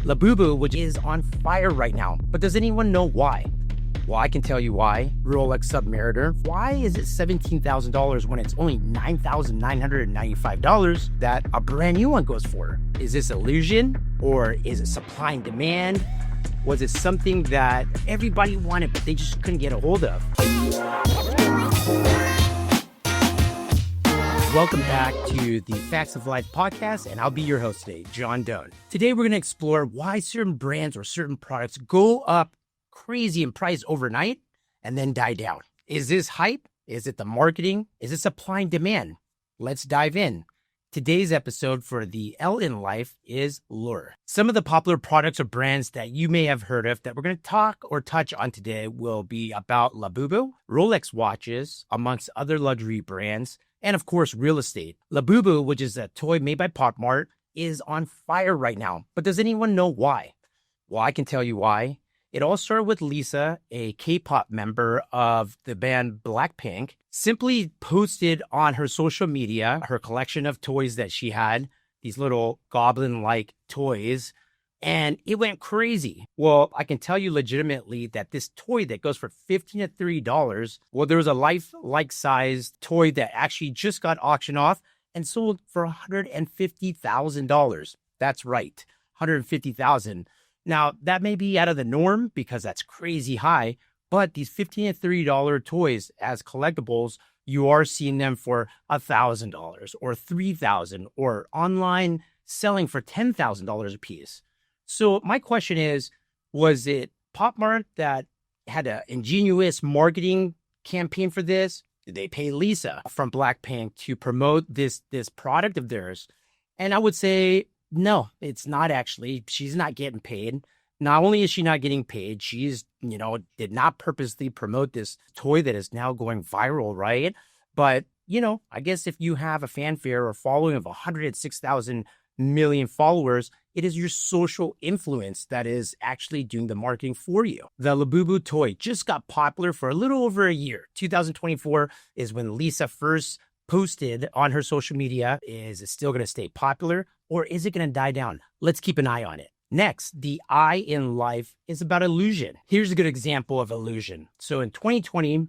Labubu, which is on fire right now. But does anyone know why? Well, I can tell you why. Rolex Submariner. Why is it $17,000 when it's only $9,995 that a brand new one goes for? Is this illusion or is it supply and demand? Was it something that everybody wanted but they just couldn't get a hold of? Welcome back to the Facts of L.I.F.E podcast, and I'll be your host today, John Doan. Today, we're going to explore why certain brands or certain products go up crazy in price overnight and then die down. Is this hype? Is it the marketing? Is it supply and demand? Let's dive in. Today's episode for the L in Life is Lure. Some of the popular products or brands that you may have heard of that we're going to talk or touch on today will be about Labubu, Rolex watches, amongst other luxury brands, and of course, real estate. Labubu, which is a toy made by Pop Mart, is on fire right now. But does anyone know why? Well, I can tell you why. It all started with Lisa, a K-pop member of the band Blackpink, simply posted on her social media her collection of toys that she had, these little goblin-like toys, and it went crazy. Well, I can tell you legitimately that this toy that goes for $15 to $30, well, there was a life-like sized toy that actually just got auctioned off and sold for $150,000. That's right, $150,000. Now, that may be out of the norm because that's crazy high, but these $15 to $30 toys as collectibles, you are seeing them for $1,000 or $3,000 or online selling for $10,000 a piece. So my question is, was it Pop Mart that had an ingenious marketing campaign for this? Did they pay Lisa from Blackpink to promote this product of theirs? And I would say, no, it's not actually. She's not getting paid. Not only is she not getting paid, she's, did not purposely promote this toy that is now going viral, right? But, I guess if you have a fanfare or following of 106,000 million followers, it is your social influence that is actually doing the marketing for you. The Labubu toy just got popular for a little over a year. 2024 is when Lisa first posted on her social media. Is it still going to stay popular or is it going to die down? Let's keep an eye on it. Next, the I in life is about illusion. Here's a good example of illusion. So in 2020,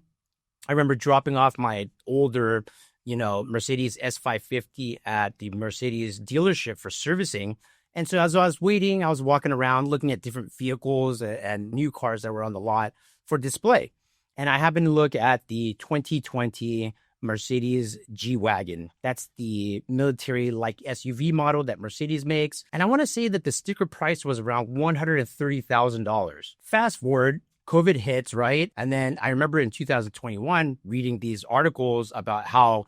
I remember dropping off my older Mercedes S550 at the Mercedes dealership for servicing. And so as I was waiting, I was walking around looking at different vehicles and new cars that were on the lot for display. And I happened to look at the 2020 Mercedes G-Wagon. That's the military-like SUV model that Mercedes makes. And I want to say that the sticker price was around $130,000. Fast forward, COVID hits, right? And then I remember in 2021 reading these articles about how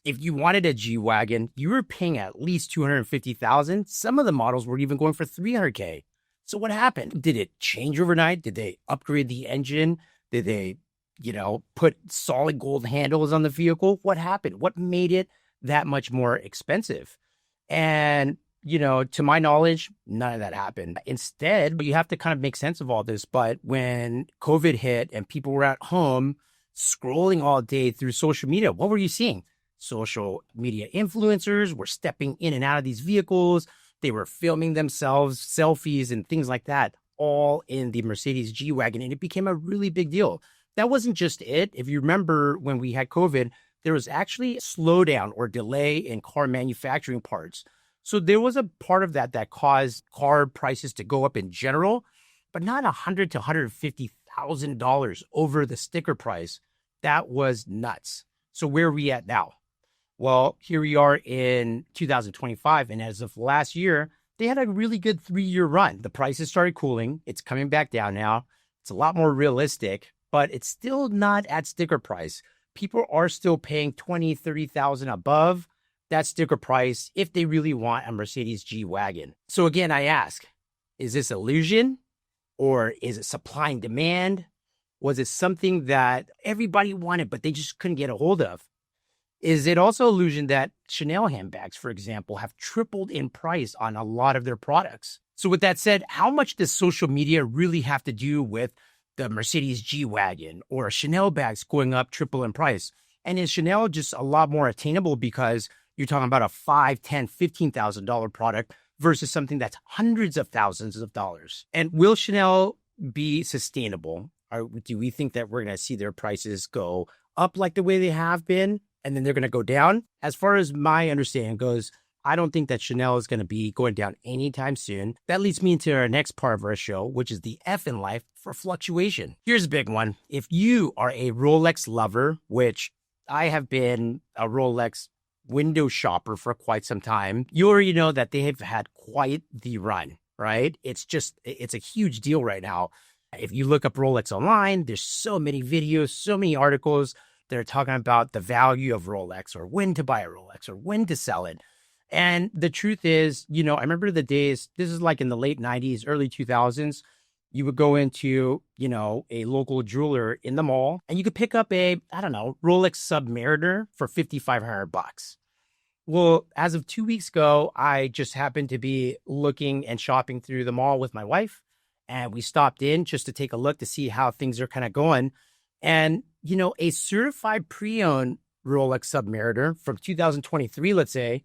if you wanted a G-Wagon, you were paying at least $250,000. Some of the models were even going for $300K. So what happened? Did it change overnight? Did they upgrade the engine? Did they, put solid gold handles on the vehicle? What happened? What made it that much more expensive? And to my knowledge, none of that happened. Instead, you have to kind of make sense of all this. But when COVID hit and people were at home scrolling all day through social media, what were you seeing? Social media influencers were stepping in and out of these vehicles. They were filming themselves, selfies and things like that, all in the Mercedes G-Wagon. And it became a really big deal. That wasn't just it. If you remember when we had COVID, there was actually a slowdown or delay in car manufacturing parts. So there was a part of that that caused car prices to go up in general, but not $100,000 to $150,000 over the sticker price. That was nuts. So where are we at now? Well, here we are in 2025. And as of last year, they had a really good 3-year run. The prices started cooling. It's coming back down now. It's a lot more realistic, but it's still not at sticker price. People are still paying $20,000, $30,000 above that sticker price if they really want a Mercedes G-Wagon. So again, I ask, is this illusion or is it supply and demand? Was it something that everybody wanted, but they just couldn't get a hold of? Is it also illusion that Chanel handbags, for example, have tripled in price on a lot of their products? So with that said, how much does social media really have to do with the Mercedes G-Wagon or Chanel bags going up triple in price? And is Chanel just a lot more attainable because you're talking about a $5,000, $10,000, $15,000 product versus something that's hundreds of thousands of dollars. And will Chanel be sustainable? Or do we think that we're going to see their prices go up like the way they have been, and then they're going to go down? As far as my understanding goes, I don't think that Chanel is going to be going down anytime soon. That leads me into our next part of our show, which is the F in life for fluctuation. Here's a big one. If you are a Rolex lover, which I have been a Rolex window shopper for quite some time, you already know that they have had quite the run, right? It's a huge deal right now. If you look up Rolex online, there's so many videos, so many articles that are talking about the value of Rolex or when to buy a Rolex or when to sell it. And the truth is, I remember the days, this is like in the late 90s, early 2000s, you would go into, a local jeweler in the mall and you could pick up a, Rolex Submariner for $5,500. Well, as of 2 weeks ago, I just happened to be looking and shopping through the mall with my wife. And we stopped in just to take a look to see how things are kind of going. And, a certified pre-owned Rolex Submariner from 2023, let's say,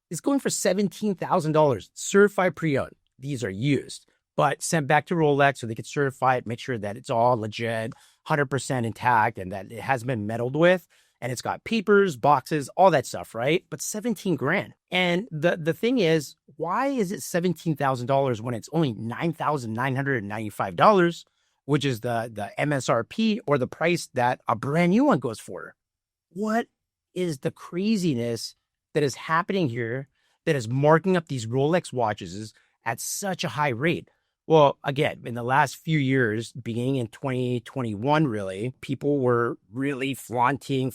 is going for $17,000, certified pre-owned. These are used, but sent back to Rolex so they can certify it, make sure that it's all legit, 100% intact, and that it hasn't been meddled with. And it's got papers, boxes, all that stuff, right? But 17 grand. And the thing is, why is it $17,000 when it's only $9,995, which is the MSRP or the price that a brand new one goes for? What is the craziness that is happening here that is marking up these Rolex watches at such a high rate? Well, again, in the last few years, beginning in 2021, really, people were really flexing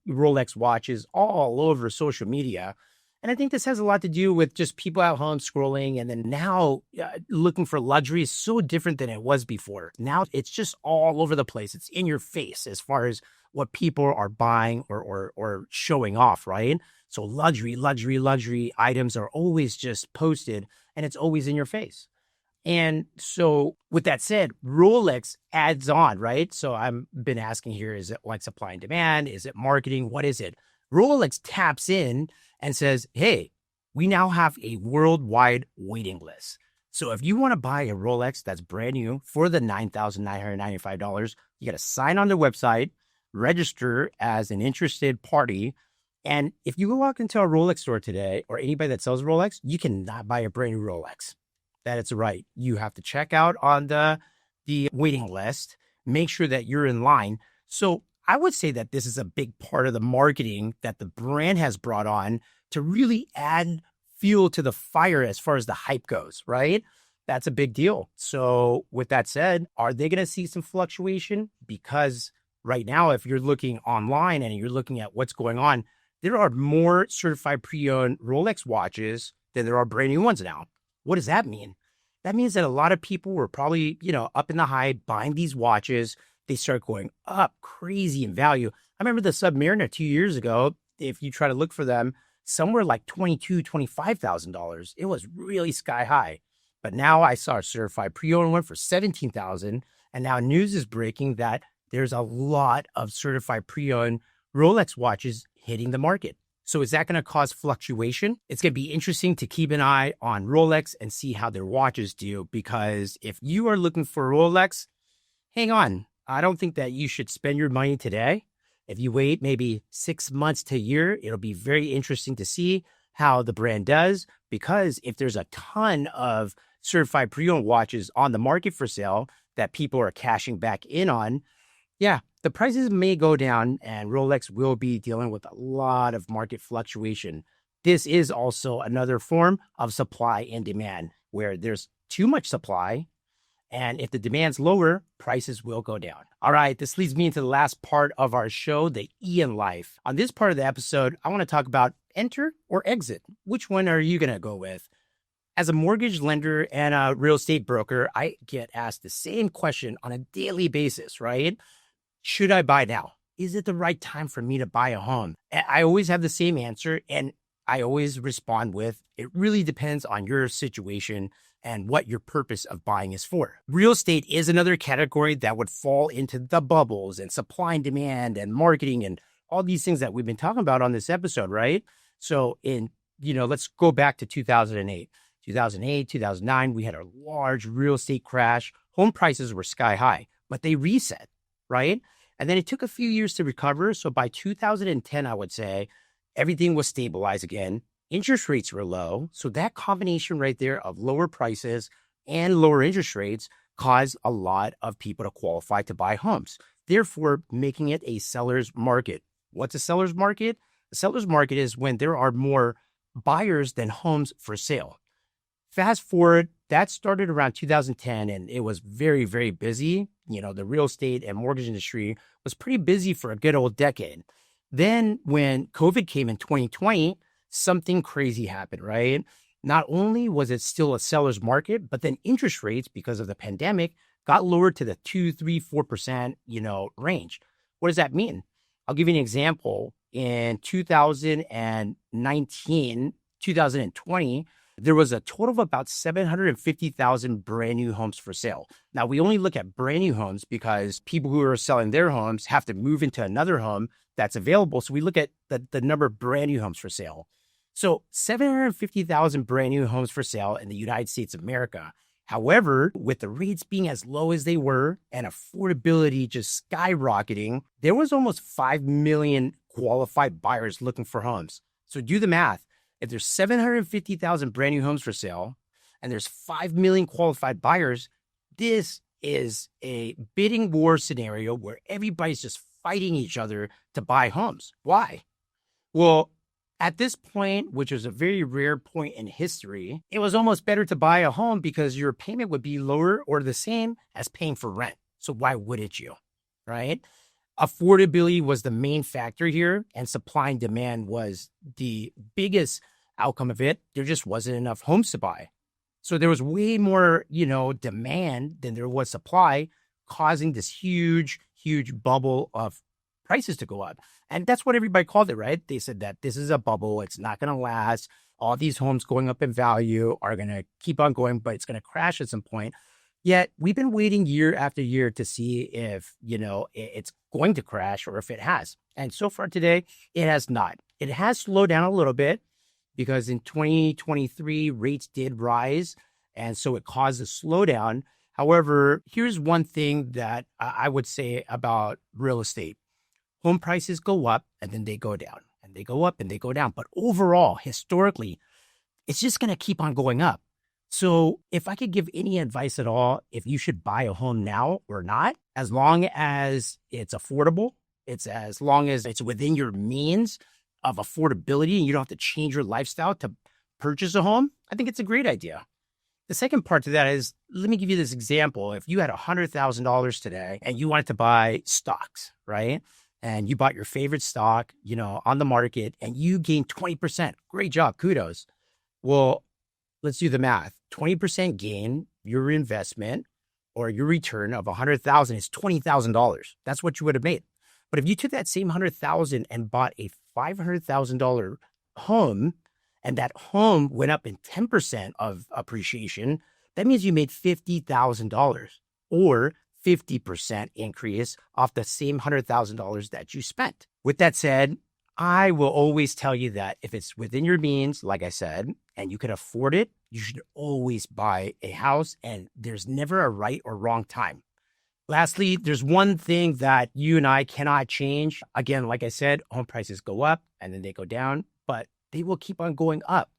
Rolex watches all over social media. And I think this has a lot to do with just people at home scrolling. And then now looking for luxury is so different than it was before. Now it's just all over the place. It's in your face as far as what people are buying or showing off, right? So luxury items are always just posted and it's always in your face. And so with that said, Rolex adds on, right? So I've been asking here, is it like supply and demand? Is it marketing? What is it? Rolex taps in and says, hey, we now have a worldwide waiting list. So if you want to buy a Rolex that's brand new for the $9,995, you got to sign on the website, register as an interested party. And if you walk into a Rolex store today or anybody that sells Rolex, you cannot buy a brand new Rolex. That is right. You have to check out on the waiting list, make sure that you're in line. So I would say that this is a big part of the marketing that the brand has brought on to really add fuel to the fire as far as the hype goes, right? That's a big deal. So with that said, are they going to see some fluctuation? Because right now, if you're looking online and you're looking at what's going on, there are more certified pre-owned Rolex watches than there are brand new ones now. What does that mean? That means that a lot of people were probably, up in the hype buying these watches. They start going up crazy in value. I remember the Submariner 2 years ago. If you try to look for them, somewhere like $22,000, $25,000. It was really sky high. But now I saw a certified pre-owned one for $17,000. And now news is breaking that there's a lot of certified pre-owned Rolex watches hitting the market. So is that going to cause fluctuation? It's going to be interesting to keep an eye on Rolex and see how their watches do, because if you are looking for a Rolex, hang on. I don't think that you should spend your money today. If you wait maybe 6 months to a year, it'll be very interesting to see how the brand does, because if there's a ton of certified pre-owned watches on the market for sale that people are cashing back in on, yeah, the prices may go down and Rolex will be dealing with a lot of market fluctuation. This is also another form of supply and demand where there's too much supply. And if the demand's lower, prices will go down. All right, this leads me into the last part of our show, the E in life. On this part of the episode, I want to talk about enter or exit. Which one are you going to go with? As a mortgage lender and a real estate broker, I get asked the same question on a daily basis, right? Should I buy now? Is it the right time for me to buy a home? I always have the same answer, and I always respond with, it really depends on your situation and what your purpose of buying is for. Real estate is another category that would fall into the bubbles and supply and demand and marketing and all these things that we've been talking about on this episode, right? So in let's go back to 2008. 2008, 2009, we had a large real estate crash. Home prices were sky high, but they reset, right? And then it took a few years to recover. So by 2010, I would say everything was stabilized again. Interest rates were low. So that combination right there of lower prices and lower interest rates caused a lot of people to qualify to buy homes, therefore making it a seller's market. What's a seller's market? A seller's market is when there are more buyers than homes for sale. Fast forward, that started around 2010 and it was very, very busy. The real estate and mortgage industry was pretty busy for a good old decade. Then when COVID came in 2020, something crazy happened, right? Not only was it still a seller's market, but then interest rates, because of the pandemic, got lowered to the 2, 3, 4%, range. What does that mean? I'll give you an example. In 2019, 2020, there was a total of about 750,000 brand new homes for sale. Now, we only look at brand new homes because people who are selling their homes have to move into another home that's available. So we look at the number of brand new homes for sale. So 750,000 brand new homes for sale in the United States of America. However, with the rates being as low as they were and affordability just skyrocketing, there was almost 5 million qualified buyers looking for homes. So do the math. If there's 750,000 brand new homes for sale and there's 5 million qualified buyers, this is a bidding war scenario where everybody's just fighting each other to buy homes. Why? Well, at this point, which was a very rare point in history, it was almost better to buy a home because your payment would be lower or the same as paying for rent. So why wouldn't you, right? Affordability was the main factor here, and supply and demand was the biggest outcome of it. There just wasn't enough homes to buy. So there was way more, demand than there was supply, causing this huge, huge bubble of prices to go up. And that's what everybody called it, right? They said that this is a bubble. It's not going to last. All these homes going up in value are going to keep on going, but it's going to crash at some point. Yet we've been waiting year after year to see if, it's going to crash or if it has. And so far today, it has not. It has slowed down a little bit because in 2023, rates did rise. And so it caused a slowdown. However, here's one thing that I would say about real estate. Home prices go up and then they go down and they go up and they go down. But overall, historically, it's just going to keep on going up. So if I could give any advice at all, if you should buy a home now or not, as long as it's affordable, as long as it's within your means of affordability and you don't have to change your lifestyle to purchase a home, I think it's a great idea. The second part to that is, let me give you this example. If you had $100,000 today and you wanted to buy stocks, right? And you bought your favorite stock, on the market and you gained 20%. Great job. Kudos. Well, let's do the math. 20% gain, your investment or your return of $100,000 is $20,000. That's what you would have made. But if you took that same $100,000 and bought a $500,000 home, and that home went up in 10% of appreciation, that means you made $50,000 or 50% increase off the same $100,000 that you spent. With that said, I will always tell you that if it's within your means, like I said, and you can afford it, you should always buy a house, and there's never a right or wrong time. Lastly, there's one thing that you and I cannot change. Again, like I said, home prices go up and then they go down, but they will keep on going up.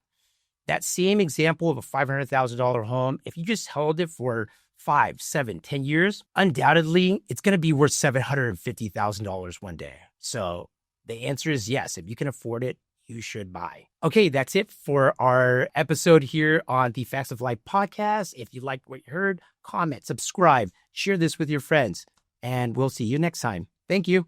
That same example of a $500,000 home, if you just held it for 5, 7, 10 years, undoubtedly, it's going to be worth $750,000 one day. So the answer is yes. If you can afford it, you should buy. Okay, that's it for our episode here on the Facts of Life podcast. If you liked what you heard, comment, subscribe, share this with your friends, and we'll see you next time. Thank you.